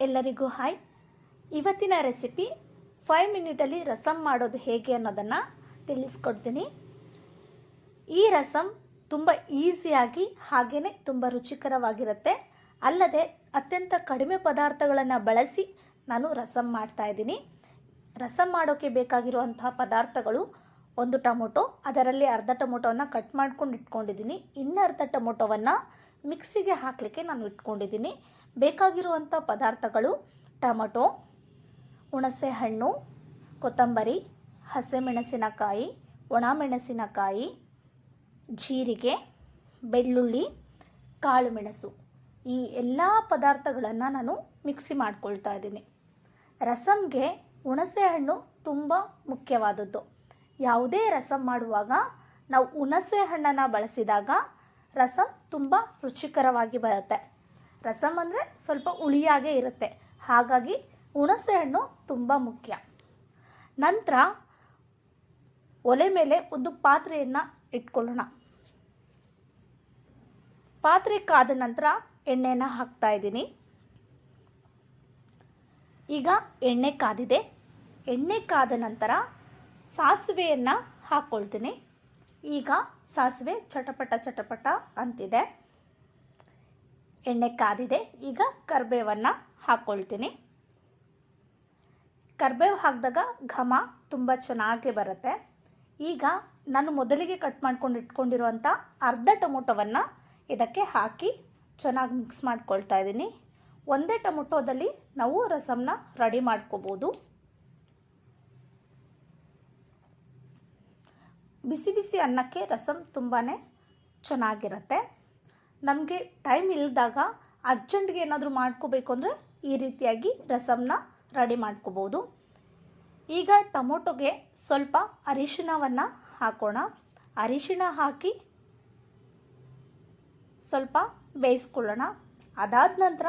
ಎಲ್ಲರಿಗೂ ಹಾಯ್. ಇವತ್ತಿನ ರೆಸಿಪಿ 5 ಮಿನಿಟಲ್ಲಿ ರಸಮ್ ಮಾಡೋದು ಹೇಗೆ ಅನ್ನೋದನ್ನು ತಿಳಿಸ್ಕೊಡ್ತೀನಿ. ಈ ರಸಮ್ ತುಂಬ ಈಸಿಯಾಗಿ ಹಾಗೆಯೇ ತುಂಬ ರುಚಿಕರವಾಗಿರುತ್ತೆ. ಅಲ್ಲದೆ ಅತ್ಯಂತ ಕಡಿಮೆ ಪದಾರ್ಥಗಳನ್ನು ಬಳಸಿ ನಾನು ರಸಮ್ ಮಾಡ್ತಾಯಿದ್ದೀನಿ. ರಸಮ್ ಮಾಡೋಕ್ಕೆ ಬೇಕಾಗಿರುವಂತಹ ಪದಾರ್ಥಗಳು: ಒಂದು ಟೊಮೊಟೊ, ಅದರಲ್ಲಿ ಅರ್ಧ ಟೊಮೊಟೊವನ್ನು ಕಟ್ ಮಾಡ್ಕೊಂಡು ಇಟ್ಕೊಂಡಿದ್ದೀನಿ. ಇನ್ನು ಅರ್ಧ ಟೊಮೊಟೊವನ್ನು ಮಿಕ್ಸಿಗೆ ಹಾಕಲಿಕ್ಕೆ ನಾನು ಇಟ್ಕೊಂಡಿದ್ದೀನಿ. ಬೇಕಾಗಿರುವಂಥ ಪದಾರ್ಥಗಳು: ಟೊಮೊಟೊ, ಹುಣಸೆ ಹಣ್ಣು, ಕೊತ್ತಂಬರಿ, ಹಸಿಮೆಣಸಿನಕಾಯಿ, ಒಣಮೆಣಸಿನಕಾಯಿ, ಜೀರಿಗೆ, ಬೆಳ್ಳುಳ್ಳಿ, ಕಾಳುಮೆಣಸು. ಈ ಎಲ್ಲ ಪದಾರ್ಥಗಳನ್ನು ನಾನು ಮಿಕ್ಸಿ ಮಾಡ್ಕೊಳ್ತಾ ಇದ್ದೀನಿ. ರಸಮ್ಗೆ ಹುಣಸೆ ಹಣ್ಣು ತುಂಬ ಮುಖ್ಯವಾದದ್ದು. ಯಾವುದೇ ರಸಮ್ ಮಾಡುವಾಗ ನಾವು ಹುಣಸೆ ಹಣ್ಣನ್ನು ಬಳಸಿದಾಗ ರಸಮ್ ತುಂಬ ರುಚಿಕರವಾಗಿ ಬರುತ್ತೆ. ರಸಮ್ ಅಂದರೆ ಸ್ವಲ್ಪ ಹುಳಿಯಾಗೇ ಇರುತ್ತೆ, ಹಾಗಾಗಿ ಹುಣಸೆ ಹಣ್ಣು ತುಂಬ ಮುಖ್ಯ. ನಂತರ ಒಲೆ ಮೇಲೆ ಒಂದು ಪಾತ್ರೆಯನ್ನು ಇಟ್ಕೊಳ್ಳೋಣ. ಪಾತ್ರೆ ಕಾದ ನಂತರ ಎಣ್ಣೆನ ಹಾಕ್ತಾ ಇದ್ದೀನಿ. ಈಗ ಎಣ್ಣೆ ಕಾದಿದೆ. ಎಣ್ಣೆ ಕಾದ ನಂತರ ಸಾಸಿವೆಯನ್ನು ಹಾಕ್ಕೊಳ್ತೀನಿ. ಈಗ ಸಾಸಿವೆ ಚಟಪಟ ಚಟಪಟ ಅಂತಿದೆ. ಎಣ್ಣೆ ಕಾದಿದೆ. ಈಗ ಕರಿಬೇವನ್ನು ಹಾಕ್ಕೊಳ್ತೀನಿ. ಕರಿಬೇವು ಹಾಕಿದಾಗ ಘಮ ತುಂಬ ಚೆನ್ನಾಗಿ ಬರುತ್ತೆ. ಈಗ ನಾನು ಮೊದಲಿಗೆ ಕಟ್ ಮಾಡ್ಕೊಂಡು ಇಟ್ಕೊಂಡಿರುವಂಥ ಅರ್ಧ ಟೊಮೊಟೊವನ್ನು ಇದಕ್ಕೆ ಹಾಕಿ ಚೆನ್ನಾಗಿ ಮಿಕ್ಸ್ ಮಾಡ್ಕೊಳ್ತಾ ಇದ್ದೀನಿ. ಒಂದೇ ಟೊಮೊಟೊದಲ್ಲಿ ನಾವು ರಸಮ್ನ ರೆಡಿ ಮಾಡ್ಕೋಬೋದು. ಬಿಸಿ ಬಿಸಿ ಅನ್ನಕ್ಕೆ ರಸಮ್ ತುಂಬಾ ಚೆನ್ನಾಗಿರುತ್ತೆ. ನಮಗೆ ಟೈಮ್ ಇಲ್ಲದಾಗ ಅರ್ಜೆಂಟ್ಗೆ ಏನಾದರೂ ಮಾಡ್ಕೋಬೇಕು ಅಂದರೆ ಈ ರೀತಿಯಾಗಿ ರಸಮ್ನ ರೆಡಿ ಮಾಡ್ಕೋಬೋದು. ಈಗ ಟೊಮೊಟೊಗೆ ಸ್ವಲ್ಪ ಅರಿಶಿಣವನ್ನು ಹಾಕೋಣ. ಅರಿಶಿಣ ಹಾಕಿ ಸ್ವಲ್ಪ ಬೇಯಿಸ್ಕೊಳ್ಳೋಣ. ಅದಾದ ನಂತರ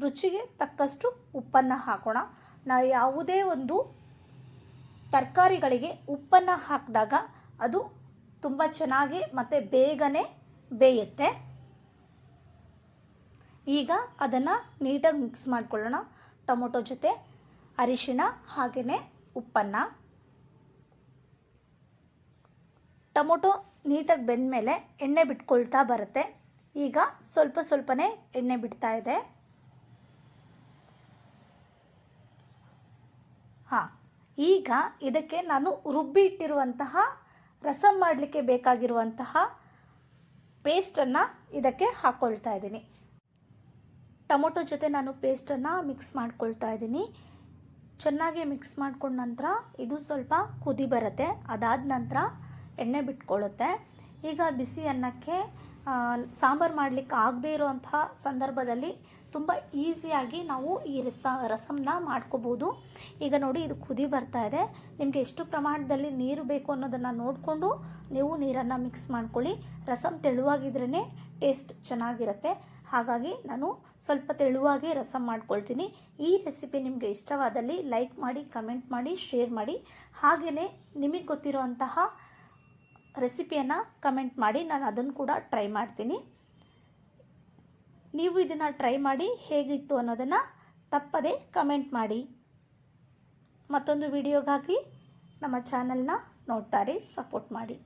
ರುಚಿಗೆ ತಕ್ಕಷ್ಟು ಉಪ್ಪನ್ನು ಹಾಕೋಣ. ನಾವು ಯಾವುದೇ ಒಂದು ತರಕಾರಿಗಳಿಗೆ ಉಪ್ಪನ್ನು ಹಾಕಿದಾಗ ಅದು ತುಂಬ ಚೆನ್ನಾಗಿ ಮತ್ತು ಬೇಗನೆ ಬೇಯುತ್ತೆ. ಈಗ ಅದನ್ನು ನೀಟಾಗಿ ಮಿಕ್ಸ್ ಮಾಡ್ಕೊಳ್ಳೋಣ. ಟೊಮೊಟೊ ಜೊತೆ ಅರಿಶಿಣ ಹಾಗೆಯೇ ಉಪ್ಪನ್ನು. ಟೊಮೊಟೊ ನೀಟಾಗಿ ಬೆಂದ ಮೇಲೆ ಎಣ್ಣೆ ಬಿಟ್ಕೊಳ್ತಾ ಬರುತ್ತೆ. ಈಗ ಸ್ವಲ್ಪ ಸ್ವಲ್ಪನೇ ಎಣ್ಣೆ ಬಿಡ್ತಾ ಇದೆ. ಈಗ ಇದಕ್ಕೆ ನಾನು ರುಬ್ಬಿ ಇಟ್ಟಿರುವಂತಹ ರಸಮ್ ಮಾಡಲಿಕ್ಕೆ ಬೇಕಾಗಿರುವಂತಹ ಪೇಸ್ಟನ್ನು ಇದಕ್ಕೆ ಹಾಕ್ಕೊಳ್ತಾ ಇದ್ದೀನಿ. ಟೊಮೊಟೊ ಜೊತೆ ನಾನು ಪೇಸ್ಟನ್ನು ಮಿಕ್ಸ್ ಮಾಡ್ಕೊಳ್ತಾ ಇದ್ದೀನಿ. ಚೆನ್ನಾಗಿ ಮಿಕ್ಸ್ ಮಾಡ್ಕೊಂಡ ನಂತರ ಇದು ಸ್ವಲ್ಪ ಕುದಿ ಬರುತ್ತೆ. ಅದಾದ ನಂತರ ಎಣ್ಣೆ ಬಿಟ್ಕೊಳ್ಳುತ್ತೆ. ಈಗ ಬಿಸಿ ಅನ್ನಕ್ಕೆ ಸಾಂಬಾರು ಮಾಡಲಿಕ್ಕೆ ಆಗದೇ ಇರುವಂತಹ ಸಂದರ್ಭದಲ್ಲಿ ತುಂಬ ಈಸಿಯಾಗಿ ನಾವು ಈ ರಸಮ್ನ ಮಾಡ್ಕೋಬೋದು. ಈಗ ನೋಡಿ, ಇದು ಕುದಿ ಬರ್ತಾ ಇದೆ. ನಿಮಗೆ ಎಷ್ಟು ಪ್ರಮಾಣದಲ್ಲಿ ನೀರು ಬೇಕು ಅನ್ನೋದನ್ನು ನೋಡಿಕೊಂಡು ನೀವು ನೀರನ್ನು ಮಿಕ್ಸ್ ಮಾಡ್ಕೊಳ್ಳಿ. ರಸಮ್ ತೆಳುವಾಗಿದ್ರೇ ಟೇಸ್ಟ್ ಚೆನ್ನಾಗಿರುತ್ತೆ. ಹಾಗಾಗಿ ನಾನು ಸ್ವಲ್ಪ ತೆಳುವಾಗಿ ರಸಮ್ ಮಾಡ್ಕೊಳ್ತೀನಿ. ಈ ರೆಸಿಪಿ ನಿಮಗೆ ಇಷ್ಟವಾದಲ್ಲಿ ಲೈಕ್ ಮಾಡಿ, ಕಮೆಂಟ್ ಮಾಡಿ, ಶೇರ್ ಮಾಡಿ. ಹಾಗೆಯೇ ನಿಮಗೆ ಗೊತ್ತಿರುವಂತಹ ರೆಸಿಪಿಯನ್ನು ಕಮೆಂಟ್ ಮಾಡಿ, ನಾನು ಅದನ್ನು ಕೂಡ ಟ್ರೈ ಮಾಡ್ತೀನಿ. ನೀವು ಇದನ್ನು ಟ್ರೈ ಮಾಡಿ ಹೇಗಿತ್ತು ಅನ್ನೋದನ್ನು ತಪ್ಪದೇ ಕಮೆಂಟ್ ಮಾಡಿ. ಮತ್ತೊಂದು ವಿಡಿಯೋಗಾಗಿ ನಮ್ಮ ಚಾನಲ್ನ ನೋಡ್ತಾರೆ, ಸಪೋರ್ಟ್ ಮಾಡಿ.